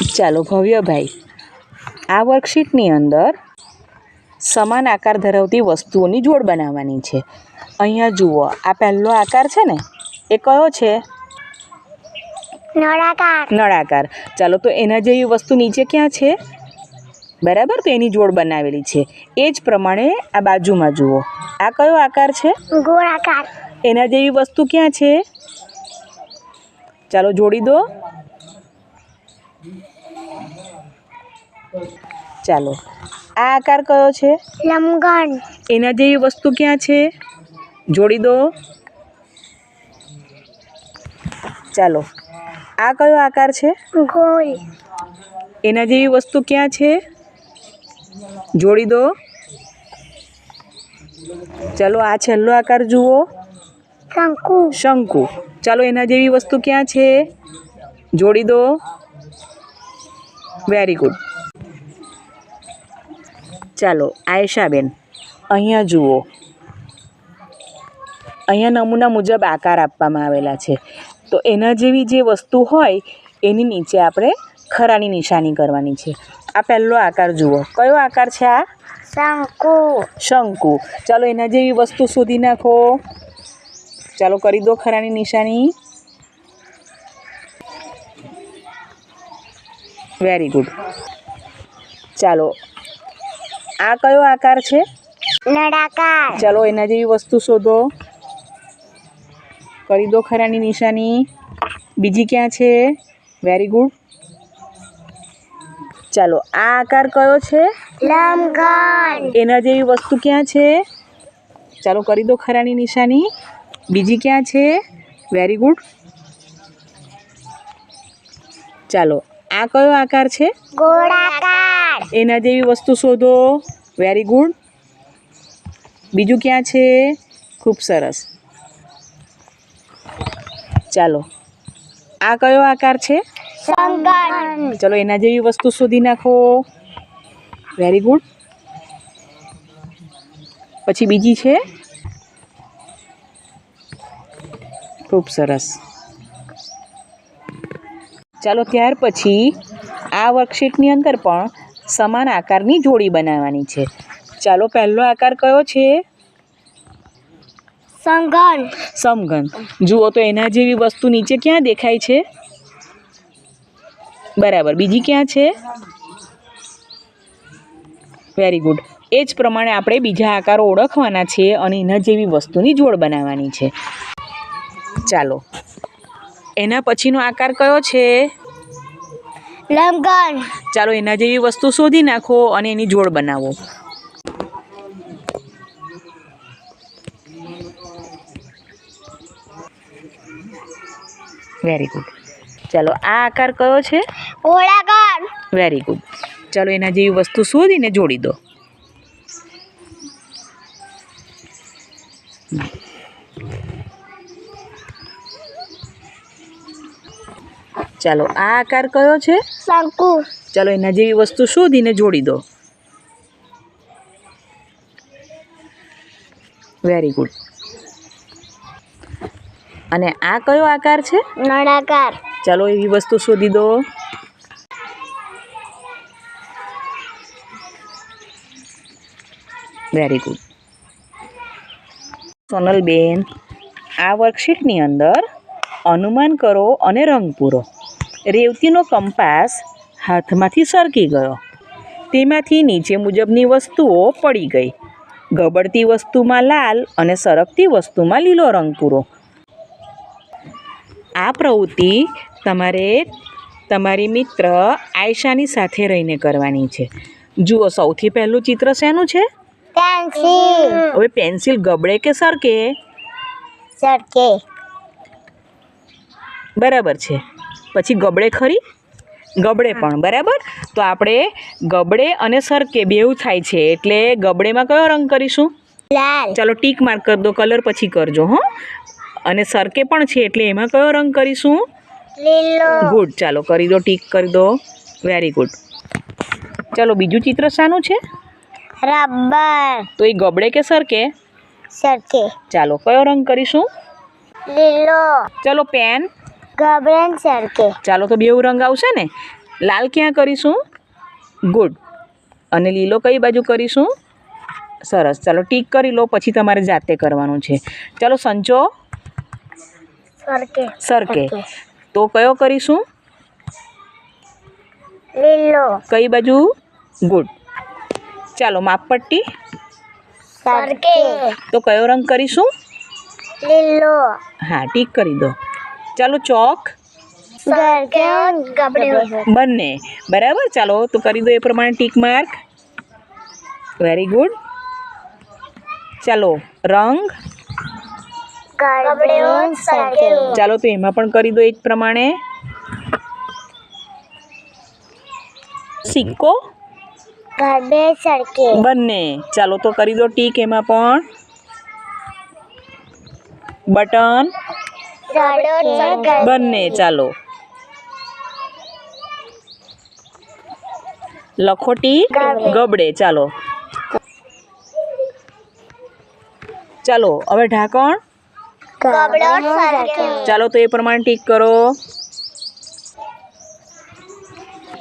ચાલો ભવ્યભાઈ, આ વર્કશીટની અંદર સમાન આકાર ધરાવતી વસ્તુઓની જોડ બનાવવાની છે. અહીંયા જુઓ, આ પહેલો આકાર છે ને, એ કયો છે? નળાકાર. ચાલો, તો એના જેવી વસ્તુ નીચે ક્યાં છે? બરાબર, તો એની જોડ બનાવેલી છે. એ જ પ્રમાણે આ બાજુમાં જુઓ, આ કયો આકાર છે? ગોળાકાર. એના જેવી વસ્તુ ક્યાં છે? ચાલો જોડી દો. ચાલો, આ આકાર કયો છે? લંબઘન. એના જેવી વસ્તુ ક્યાં છે? જોડી દો. ચાલો, આ કયો આકાર છે? ગોળ. એના જેવી વસ્તુ ક્યાં છે? જોડી દો. ચાલો, આ છેલ્લો આકાર જુઓ. શંકુ. શંકુ. ચાલો, એના જેવી વસ્તુ ક્યાં છે? જોડી દો. Very good. ચાલો, આયશાબેન, અહીંયા જુઓ. અહીંયા નમૂના મુજબ આકાર આપવામાં આવેલા છે. તો એના જેવી જે વસ્તુ હોય એની નીચે આપણે ખરાની નિશાની કરવાની છે. આ પહેલો આકાર જુઓ. કયો આકાર છે આ? શંકુ. શંકુ. ચાલો, એના જેવી વસ્તુ શોધી નાખો. ચાલો, કરી દો ખરાની નિશાની. Very good. ચાલો, આ કયો આકાર છે? નળાકાર. ચાલો, એના જેવી વસ્તુ શોધો. કરી દો ખરાની નિશાની. બીજી ક્યાં છે? Very good. ચાલો, આ આકાર કયો છે? લંબઘન. એના જેવી વસ્તુ ક્યાં છે? ચાલો, કરી દો ખરાની નિશાની. બીજી ક્યાં છે? Very good. ચાલો, આ કયો આકાર છે? ગોળાકાર. એના જેવી વસ્તુ શોધો. Very good. બીજું ક્યાં છે? ખૂબ સરસ. ચાલો, આ કયો આકાર છે? શંકન. ચલો, એના જેવી વસ્તુ શોધી નાખો. Very good. પછી બીજી છે? ખૂબ સરસ. ચાલો, ત્યાર પછી આ વર્કશીટની અંદર પણ સમાન આકારની જોડી બનાવવાની છે. ચાલો, પહેલો આકાર કયો છે? સમઘન. સમઘન. જુઓ તો એના જેવી વસ્તુ નીચે ક્યાં દેખાય છે? બરાબર. બીજી ક્યાં છે? Very good. એ જ પ્રમાણે આપણે બીજા આકારો ઓળખવાના છે અને એના જેવી વસ્તુની જોડ બનાવવાની છે. ચાલો, એના પછીનો આકાર કયો છે? લંબઘન. ચાલો, એના જેવી વસ્તુ શોધી નાખો અને એની જોડ બનાવો. Very good. ચાલો, આ આકાર કયો છે? ગોળાકાર. Very good. ચાલો, એના જેવી વસ્તુ શોધીને જોડી દો. ચાલો, આ આકાર કયો છે? શંકુ. ચાલો, એના જેવી વસ્તુ શોધીને જોડી દો. Very good. અને આ કયો આકાર છે? નળાકાર. ચાલો, એવી વસ્તુ શોધી દો. Very good. સોનલબેન, આ વર્કશીટની અંદર અનુમાન કરો અને રંગ પૂરો. રેવતીનો કંપાસ હાથમાંથી સરકી ગયો. તેમાંથી નીચે મુજબની વસ્તુઓ પડી ગઈ. ગબડતી વસ્તુમાં લાલ અને સરકતી વસ્તુમાં લીલો રંગ પૂરો. આ પ્રવૃત્તિ તમારે તમારી મિત્ર આયશાની સાથે રહીને કરવાની છે. જુઓ, સૌથી પહેલું ચિત્ર શેનું છે? પેન્સિલ. હવે પેન્સિલ ગબડે કે સરકે? સરકે. બરાબર છે. પછી ગબડે ખરી? ગબડે પણ. બરાબર. તો આપણે ગબડે અને સરકે બેઉ થાય છે એટલે ગબડેમાં કયો રંગ કરીશું? લાલ. ચાલો, ટીક માર્ક કરી દો. કલર પછી કરજો. હો. અને સરકે પણ છે એટલે એમાં કયો રંગ કરીશું? લીલો. ગુડ. ચાલો, કરી દો. ટીક કરી દો. Very good. ચાલો, બીજું ચિત્ર શાનું છે? રબર. તો એ ગબડે કે સરકે? સરકે. ચાલો, કયો રંગ કરીશું? લીલો. ચાલો, પેન? ગબડે સરકે. ચાલો, તો બેઉ રંગ આવશે ને? લાલ ક્યાં કરીશું? ગુડ. અને લીલો કઈ બાજુ કરીશું? સરસ. ચાલો ટીક કરી લો, પછી તમારે જાતે કરવાનું છે. ચાલો સંચો સરકે સરકે. તો કયો કરીશું? લીલો કઈ બાજુ? ગુડ. ચાલો માપપટ્ટી. સરકે તો કયો રંગ કરીશું? લીલો હા, ટીક કરી દો. ચાલો ચોક. સરકે ગબડે બંને બરાબર. ચાલો તો કરી દો એ પ્રમાણે ટીક માર્ક. Very good. ચાલો રંગ. ગબડે સરકે ચાલો તો એમાં પણ કરી દો એ જ પ્રમાણે. સિક્કો. ગબડે સરકે બંને. ચાલો તો કરી દો ટીક એમાં પણ. બટન. સરકે બંને. ચાલો લખોટી. ગબડે. ચાલો ચાલો હવે ઢાંકણ. ગબડો સરકે ચાલો તો એ પ્રમાણે ટીક કરો.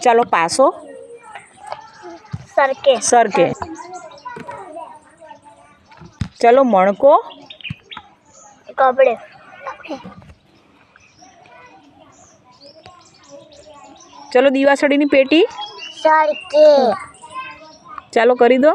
ચાલો પાસો. સરકે સરકે. ચાલો મણકો. ગબડે ચાલો દીવાસળીની પેટી. સરકે ચાલો કરી દો.